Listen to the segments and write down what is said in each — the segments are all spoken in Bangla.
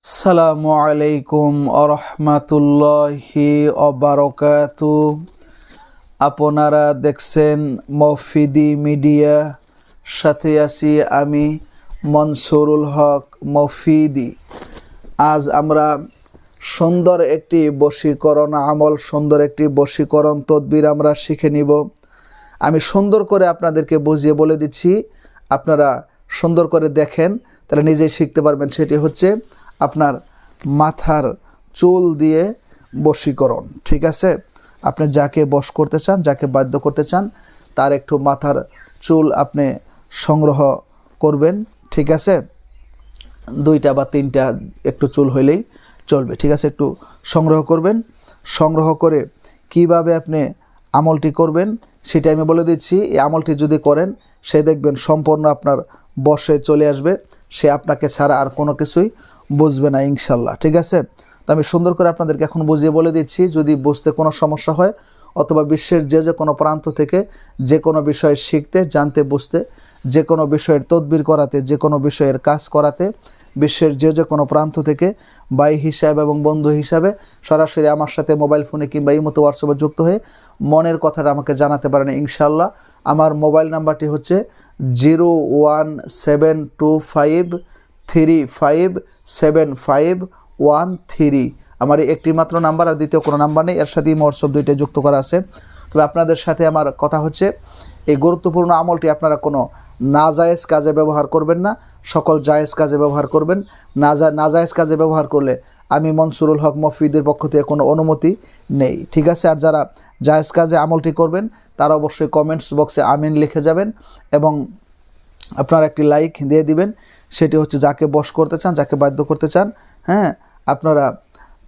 আসসালামু আলাইকুম আরহামাতুল্লাহি অবারকাতু। আপনারা দেখছেন মফিদি মিডিয়া, সাথে আছি আমি মনসুরুল হক মফিদি। আজ আমরা সুন্দর একটি বশীকরণ আমল, সুন্দর একটি বশীকরণ তদবির আমরা শিখে নিব। আমি সুন্দর করে আপনাদেরকে বুঝিয়ে বলে দিচ্ছি, আপনারা সুন্দর করে দেখেন, তাহলে নিজেই শিখতে পারবেন। সেটি হচ্ছে আপনার মাথার চুল দিয়ে বশীকরণ। ঠিক আছে, আপনি যাকে বশ করতে চান, যাকে বাধ্য করতে চান, তার একটু মাথার চুল আপনি সংগ্রহ করবেন। ঠিক আছে, 2টা বা 3টা একটু চুল হইলেই চলবে। ঠিক আছে, একটু সংগ্রহ করবেন। সংগ্রহ করে কিভাবে আপনি আমলটি করবেন সেটা আমি বলে দিচ্ছি। এই আমলটি যদি করেন, সে দেখবেন সম্পূর্ণ আপনার বশে চলে আসবে। সে আপনাকে ছাড়া আর কোনো কিছুই বুঝবে না ইনশাল্লাহ। ঠিক আছে, তো আমি সুন্দর করে আপনাদেরকে এখন বুঝিয়ে বলে দিচ্ছি। যদি বুঝতে কোনো সমস্যা হয় অথবা বিশ্বের যে কোনো প্রান্ত থেকে যে কোনো বিষয় শিখতে, জানতে, বুঝতে, যে কোনো বিষয়ের তদবির করাতে, যে কোনো বিষয়ের কাজ করাতে, বিশ্বের যে কোনো প্রান্ত থেকে ভাই হিসাবে এবং বন্ধু হিসাবে সরাসরি আমার সাথে মোবাইল ফোনে কিংবা এই মতো হোয়াটসঅ্যাপে যুক্ত হয়ে মনের কথাটা আমাকে জানাতে পারেন ইনশাল্লাহ। আমার মোবাইল নাম্বারটি হচ্ছে 01725357513। আমার একটি মাত্র নাম্বার, আর দ্বিতীয় কোনো নাম্বার নেই। এর সাথেই হোয়াটসঅ্যাপ 2টা যুক্ত করা আছে। তবে আপনাদের সাথে আমার কথা হচ্ছে, এই গুরুত্বপূর্ণ আমলটি আপনারা কোনো নাজায়েজ কাজে ব্যবহার করবেন না, সকল জায়েজ কাজে ব্যবহার করবেন। নাজায়েজ কাজে ব্যবহার করলে আমি মনসুরুল হক মফিদের পক্ষ থেকে কোনো অনুমতি নেই। ঠিক আছে, আর যারা জায়েজ কাজে আমলটি করবেন তারা অবশ্যই কমেন্টস বক্সে আমিন লিখে যাবেন এবং আপনারা একটি লাইক দিয়ে দিবেন। সেটি হচ্ছে যাকে বশ করতে চান, যাকে বাধ্য করতে চান, হ্যাঁ, আপনারা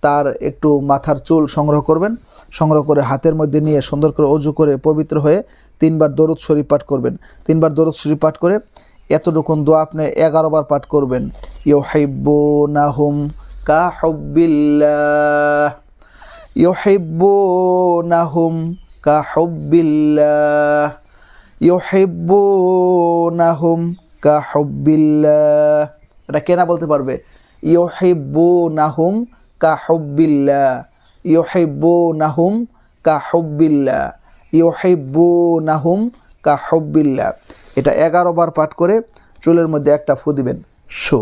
তার একটু মাথার চুল সংগ্রহ করবেন। সংগ্রহ করে হাতের মধ্যে নিয়ে সুন্দর করে অজু করে পবিত্র হয়ে 3বার দরুদ শরীফ পাঠ করবেন। 3বার দরুদ শরীফ পাঠ করে এতটুকুন দোয়া আপনি 11 বার পাঠ করবেন। ইউহিব্বুনাহুম কা হুব্বিল্লাহ, ইউহিব্বুনাহুম কা হুব্বিল্লাহ, ইউহিব্বুনাহুম কা হুব্বিল্লাহ। এটা কেনা বলতে পারবে? ইউহিব্বুনাহুম কা হুব্বিল্লাহ, ইউহিব্বুনাহুম কা হুব্বিল্লাহ, ইউহিব্বুনাহুম কা হুব্বিল্লাহ। এটা 11 বার পাঠ করে চুলের মধ্যে একটা ফু দিবেন, শো।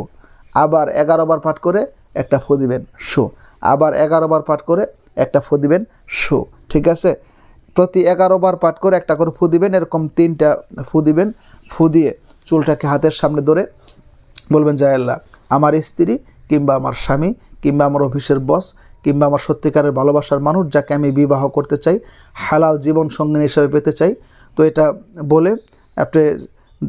আবার 11 বার পাঠ করে একটা ফু দিবেন, শো। আবার 11 বার পাঠ করে একটা ফু দিবেন, শো। ঠিক আছে, প্রতি 11 বার পাঠ করে একটা করে ফু দিবেন। এরকম 3টা ফু দিবেন। ফু দিয়ে চুলটাকে হাতের সামনে ধরে বলবেন, জয় আল্লাহ, আমার স্ত্রী কিংবা আমার স্বামী কিংবা আমার অফিসের বস কিংবা আমার সত্যিকারের ভালোবাসার মানুষ, যাকে আমি বিবাহ করতে চাই, হালাল জীবন সঙ্গিনী হিসেবে পেতে চাই, তো এটা বলে আপনি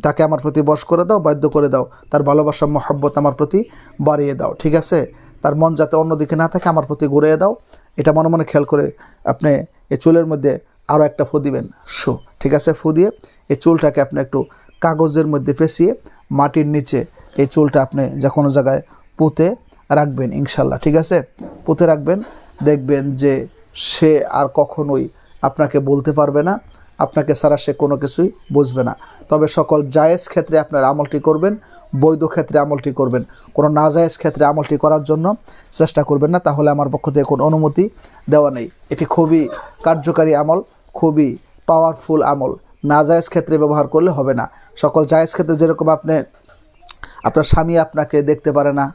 তাকে আমার প্রতি বশ করে দাও, বাধ্য করে দাও, তার ভালোবাসা মহব্বত আমার প্রতি বাড়িয়ে দাও। ঠিক আছে, তার মন যাতে অন্যদিকে না থাকে, আমার প্রতি ঘুরিয়ে দাও। এটা মনে মনে খেয়াল করে আপনি এই চুলের মধ্যে আরও একটা ফু দিবেন, শো। ঠিক আছে, ফু দিয়ে এই চুলটাকে আপনি একটু কাগজের মধ্যে পেঁচিয়ে মাটির নিচে এই চুলটা আপনি যে কোনো জায়গায় পুঁতে রাখবেন ইনশাল্লাহ। ঠিক আছে, পুঁতে রাখবেন। দেখবেন যে সে আর কখনোই আপনাকে বলতে পারবে না, আপনাকে ছাড়া সে কোনো কিছুই বুঝবে না। তবে সকল জায়েজ ক্ষেত্রে আপনার আমলটি করবেন, বৈধ ক্ষেত্রে আমলটি করবেন। কোনো নাজায়েজ ক্ষেত্রে আমলটি করার জন্য চেষ্টা করবেন না, তাহলে আমার পক্ষ থেকে কোনো অনুমতি দেওয়া নেই। এটি খুবই কার্যকারী আমল, খুবই পাওয়ারফুল আমল। নাজায়েজ ক্ষেত্রে ব্যবহার করলে হবে না। সকল জায়েজ ক্ষেত্রে, যেরকম আপনার স্বামী আপনাকে দেখতে পারে না,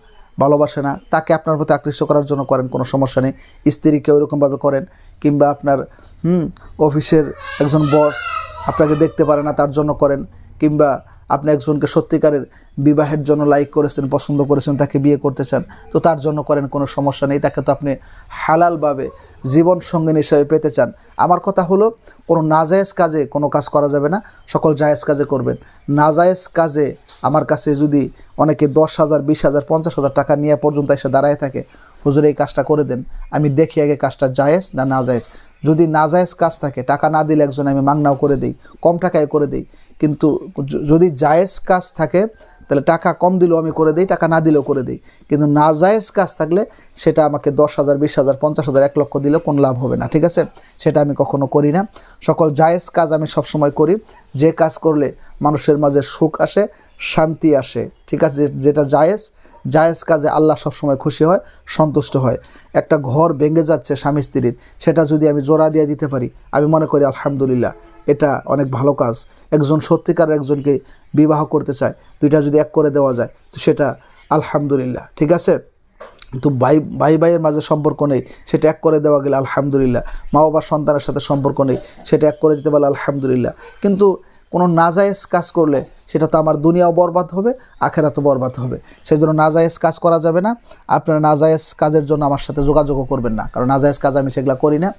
ভালোবাসে না, তাকে আপনার প্রতি আকৃষ্ট করার জন্য করেন, কোনো সমস্যা নেই। স্ত্রীকে ওইরকমভাবে করেন, কিংবা আপনার অফিসের একজন বস আপনাকে দেখতে পারে না, তার জন্য করেন, কিংবা আপনি একজনকে সত্যিকারের বিবাহের জন্য লাইক করেছেন, পছন্দ করেছেন, তাকে বিয়ে করতে চান, তো তার জন্য করেন, কোনো সমস্যা নেই। তাকে তো আপনি হালালভাবে জীবন সঙ্গিনী হিসেবে পেতে চান। আমার কথা হলো, কোনো নাজায়েজ কাজে কোনো কাজ করা যাবে না, সকল জায়েজ কাজে করবেন। নাজায়েজ কাজে আমার কাছে যদি অনেকে 10,000, 20,000, 50,000 টাকা নিয়ে পর্যন্ত এসে দাঁড়ায় থাকে, হুজুর এই কাজটা করে দেন, আমি দেখি আগে কাজটা জায়েজ না নাজায়েজ। যদি নাজায়েজ কাজ থাকে, টাকা না দিলে একজন আমি মাংনাও করে দিই, কম টাকায় করে দিই। কিন্তু যদি জায়েজ কাজ থাকে, তাহলে টাকা কম দিলেও আমি করে দিই, টাকা না দিলেও করে দিই। কিন্তু নাজায়েজ কাজ থাকলে সেটা আমাকে 10,000, 20,000, 50,000, 1 লক্ষ দিলেও কোনো লাভ হবে না। ঠিক আছে, সেটা আমি কখনো করি না। সকল জায়েজ কাজ আমি সবসময় করি, যে কাজ করলে মানুষের মাঝে সুখ আসে, শান্তি আসে। ঠিক আছে, যেটা জায়েজ, জায়েজ কাজে আল্লাহ সবসময় খুশি হয়, সন্তুষ্ট হয়। একটা ঘর ভেঙে যাচ্ছে স্বামী স্ত্রীর, সেটা যদি আমি জোড়া দিয়ে দিতে পারি, আমি মনে করি আলহামদুলিল্লাহ এটা অনেক ভালো কাজ। একজন সত্যিকার একজনকে বিবাহ করতে চায়, দুইটা যদি এক করে দেওয়া যায় তো সেটা আলহামদুলিল্লাহ, ঠিক আছে। তো ভাইয়ের মাঝে সম্পর্ক নেই, সেটা এক করে দেওয়া গেলে আলহামদুলিল্লাহ। মা বাবার সন্তানের সাথে সম্পর্ক নেই, সেটা এক করে দিতে পারলে আলহামদুলিল্লাহ। কিন্তু কোনো নাজায়েজ কাজ করলে সেটা তো আমার দুনিয়াও বরবাদ হবে, আখেরাতও বরবাদ হবে। সেই জন্য নাজায়েজ কাজ করা যাবে না। আপনারা নাজায়েজ কাজের জন্য আমার সাথে যোগাযোগও করবেন না, কারণ নাজায়েজ কাজ আমি সেগুলো করি না।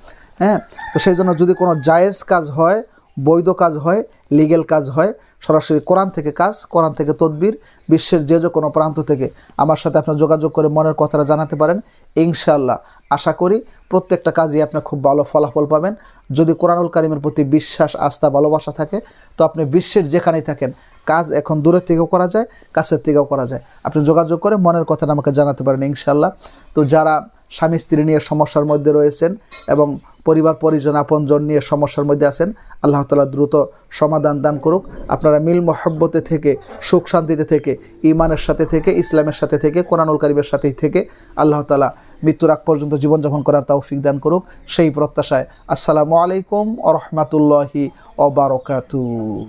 হ্যাঁ, তো সেই জন্য যদি কোনো জায়েজ কাজ হয়, বৈধ কাজ হয়, লিগেল কাজ হয়, সরাসরি কোরআন থেকে কাজ, কোরআন থেকে তদবির, বিশ্বের যে কোনো প্রান্ত থেকে আমার সাথে আপনার যোগাযোগ করে মনের কথাটা জানাতে পারেন। ইনশাআল্লাহ আশা করি প্রত্যেকটা কাজে আপনি খুব ভালো ফলাফল পাবেন। যদি কোরআনুল কারীমের প্রতি বিশ্বাস, আস্থা, ভালোবাসা থাকে তো আপনি বিশ্বের যেখানেই থাকেন কাজ এখন দূরের থেকেও করা যায়, কাছের থেকেও করা যায়। আপনি যোগাযোগ করে মনের কথাটা আমাকে জানাতে পারেন ইনশাআল্লাহ। তো যারা স্বামী স্ত্রী নিয়ে সমস্যার মধ্যে রয়েছেন এবং পরিবার পরিজন আপনজন নিয়ে সমস্যার মধ্যে আছেন, আল্লাহ তাআলা দ্রুত সমাধান দান করুক। আপনারা মিল মহব্বতে থেকে, সুখ শান্তিতে থেকে, ঈমানের সাথে থেকে, ইসলামের সাথে থেকে, কোরআনুল কারীমের সাথেই থেকে আল্লাহ তাআলা মৃত্যুর আগ পর্যন্ত জীবনযাপন করার তৌফিক দান করুক, সেই প্রত্যাশায় আসসালামু আলাইকুম ওয়া রাহমাতুল্লাহি ওয়া বারাকাতুহু।